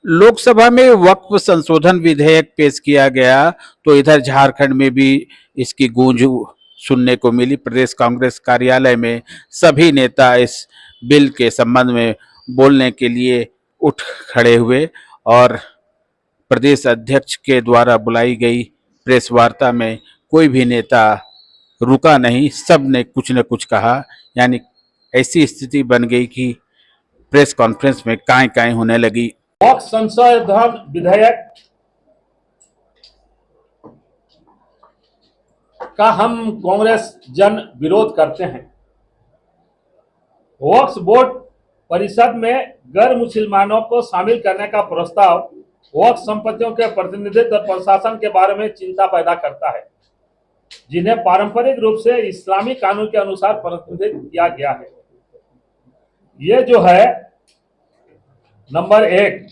लोकसभा में वक्फ संशोधन विधेयक पेश किया गया तो इधर झारखंड में भी इसकी गूंज सुनने को मिली। प्रदेश कांग्रेस कार्यालय में सभी नेता इस बिल के संबंध में बोलने के लिए उठ खड़े हुए और प्रदेश अध्यक्ष के द्वारा बुलाई गई प्रेस वार्ता में कोई भी नेता रुका नहीं, सब ने कुछ न कुछ कहा। यानी ऐसी स्थिति बन गई कि प्रेस कॉन्फ्रेंस में काय काय होने लगी। वक्फ संशोधन विधेयक का हम कांग्रेस जन विरोध करते हैं। वक्फ बोर्ड परिषद में गैर मुसलमानों को शामिल करने का प्रस्ताव वक्फ संपत्तियों के प्रतिनिधित्व और प्रशासन के बारे में चिंता पैदा करता है, जिन्हें पारंपरिक रूप से इस्लामी कानून के अनुसार प्रतिनिधित्व किया गया है। ये जो है नंबर 1,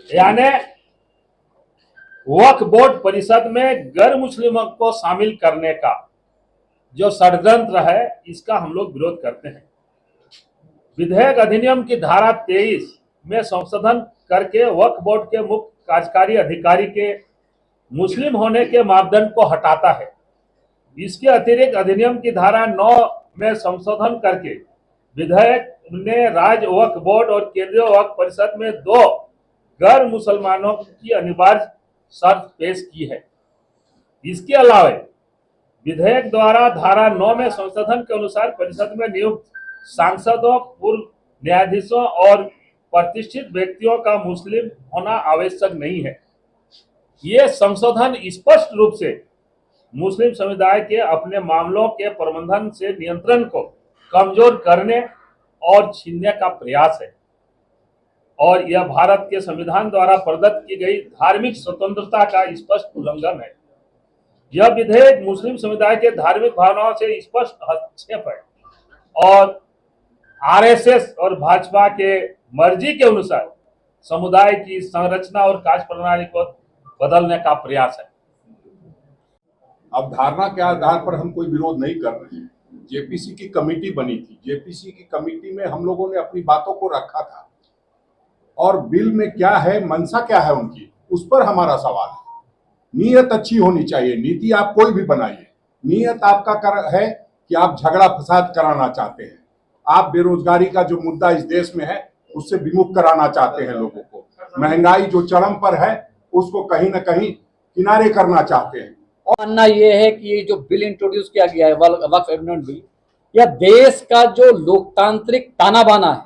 यानी वक्फ बोर्ड परिषद में गैर मुस्लिमों को शामिल करने का जो षड्यंत्र है, इसका हम लोग विरोध करते हैं। विधेयक अधिनियम की धारा 23 में संशोधन करके वक्फ बोर्ड के मुख्य कार्यकारी अधिकारी के मुस्लिम होने के मापदंड को हटाता है। इसके अतिरिक्त अधिनियम की धारा 9 में संशोधन करके विधेयक ने राज्य वक्फ बोर्ड और केंद्रीय वक्फ परिषद में 2 गैर मुसलमानों की अनिवार्य शर्त पेश की है। इसके अलावा विधेयक द्वारा धारा 9 में संशोधन के अनुसार परिषद में नियुक्त सांसदों, पूर्व न्यायाधीशों और प्रतिष्ठित व्यक्तियों का मुस्लिम होना आवश्यक नहीं है। ये संशोधन स्पष्ट रूप से मुस्लिम समुदाय के अपने मामलों के प्रबंधन से नियंत्रण को कमजोर करने और छीनने का प्रयास है और यह भारत के संविधान द्वारा प्रदत्त की गई धार्मिक स्वतंत्रता का स्पष्ट उल्लंघन है। यह विधेयक मुस्लिम समुदाय के धार्मिक भावनाओं से स्पष्ट हस्तक्षेप है और आरएसएस और भाजपा के मर्जी के अनुसार समुदाय की संरचना और कार्य प्रणाली को बदलने का प्रयास है। अवधारणा के आधार पर हम कोई विरोध नहीं कर रहे हैं। जेपीसी की कमेटी बनी थी, जेपीसी की कमेटी में हम लोगों ने अपनी बातों को रखा था और बिल में क्या है, मंशा क्या है उनकी, उस पर हमारा सवाल है। नीयत अच्छी होनी चाहिए। नीति आप कोई भी बनाइए, नीयत आपका है कि आप झगड़ा फसाद कराना चाहते हैं, आप बेरोजगारी का जो मुद्दा इस देश में है उससे विमुख कराना चाहते हैं लोगों को, महंगाई जो चरम पर है उसको कहीं ना कहीं किनारे करना चाहते हैं। और मानना यह है कि ये जो बिल इंट्रोड्यूस किया गया है वक्फ एमेंडमेंट बिल, यह देश का जो लोकतांत्रिक ताना बाना है,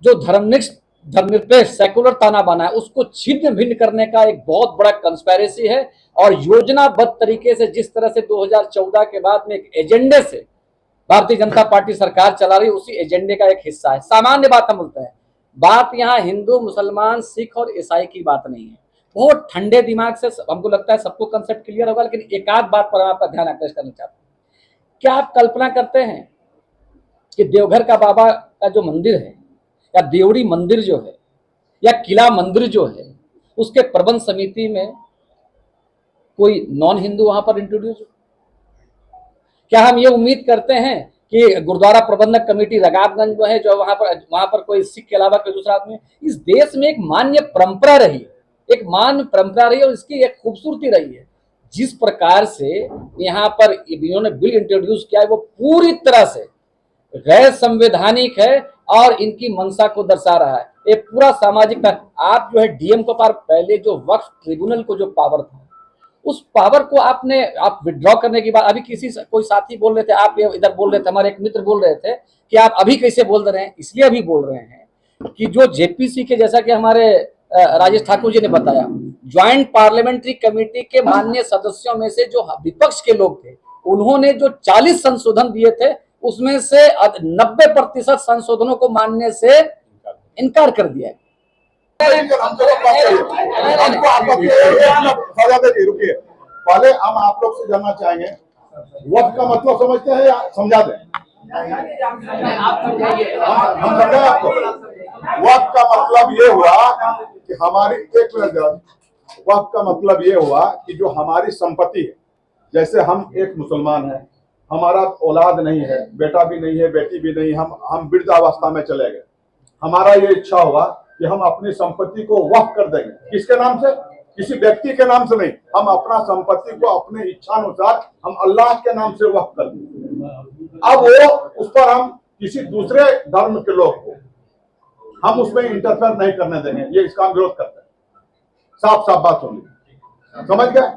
जो धर्मनिरपेक्ष सेकुलर ताना बाना है, उसको छिन्न भिन्न करने का एक बहुत बड़ा कंस्पेरेसी है और योजनाबद्ध तरीके से जिस तरह से 2014 के बाद में एक एजेंडे से भारतीय जनता पार्टी सरकार चला रही, उसी एजेंडे का एक हिस्सा है। सामान्य बात हम बोलते हैं, बात यहाँ हिंदू, मुसलमान, सिख और ईसाई की बात नहीं है। बहुत ठंडे दिमाग से हमको लगता है सबको कंसेप्ट क्लियर होगा, लेकिन एक आध बात पर आपका ध्यान आकर्षित करना चाहता हूँ। क्या आप कल्पना करते हैं कि देवघर का बाबा का जो मंदिर है या देवड़ी मंदिर जो है या किला मंदिर जो है, उसके प्रबंध समिति में कोई नॉन हिंदू वहां पर इंट्रोड्यूस हो? क्या हम ये उम्मीद करते हैं कि गुरुद्वारा प्रबंधक कमेटी रकाबगंज जो है, जो वहां पर कोई सिख के अलावा कोई दूसरा आदमी? इस देश में एक मान्य परंपरा रही, एक मान्य परंपरा रही और इसकी एक खूबसूरती रही है। जिस प्रकार से यहाँ पर इन्होंने बिल इंट्रोड्यूस किया है, वो पूरी तरह से गैर संवैधानिक है और इनकी मंशा को दर्शा रहा है। ये पूरा सामाजिक आप जो है डीएम को पार पहले जो वक्फ ट्रिब्यूनल को जो पावर था, उस पावर को आप विड्रॉ करने की बात, अभी कोई साथी बोल रहे थे, आप इधर बोल रहे थे, हमारे एक मित्र बोल रहे थे कि आप अभी कैसे बोल रहे हैं, इसलिए अभी बोल रहे हैं कि जो जेपीसी के, जैसा कि हमारे राजेश ठाकुर जी ने बताया, ज्वाइंट पार्लियामेंट्री कमेटी के माननीय सदस्यों में से जो विपक्ष के लोग थे, उन्होंने जो 40 संशोधन दिए थे, उसमें से 90% संशोधनों को मानने से इनकार कर दिया है। रुकिए, पहले हम आप लोग से जानना चाहेंगे, वक्त का मतलब समझते हैं या समझा दें? हम समझे आपको? वक्त का मतलब ये हुआ कि वक्त का मतलब ये हुआ कि जो हमारी संपत्ति है, जैसे हम एक मुसलमान है, हमारा औलाद नहीं है, बेटा भी नहीं है, बेटी भी नहीं, हम वृद्धावस्था में चले गए, हमारा ये इच्छा हुआ कि हम अपनी संपत्ति को वक्फ कर देंगे। किसके नाम से? किसी व्यक्ति के नाम से नहीं, हम अपना संपत्ति को अपने इच्छा अनुसार हम अल्लाह के नाम से वक्फ कर देंगे। अब वो उस पर हम किसी दूसरे धर्म के लोग को हम उसमें इंटरफेयर नहीं करने देंगे, ये इसका हम विरोध करते हैं। साफ साफ बात सुनिए, समझ गए?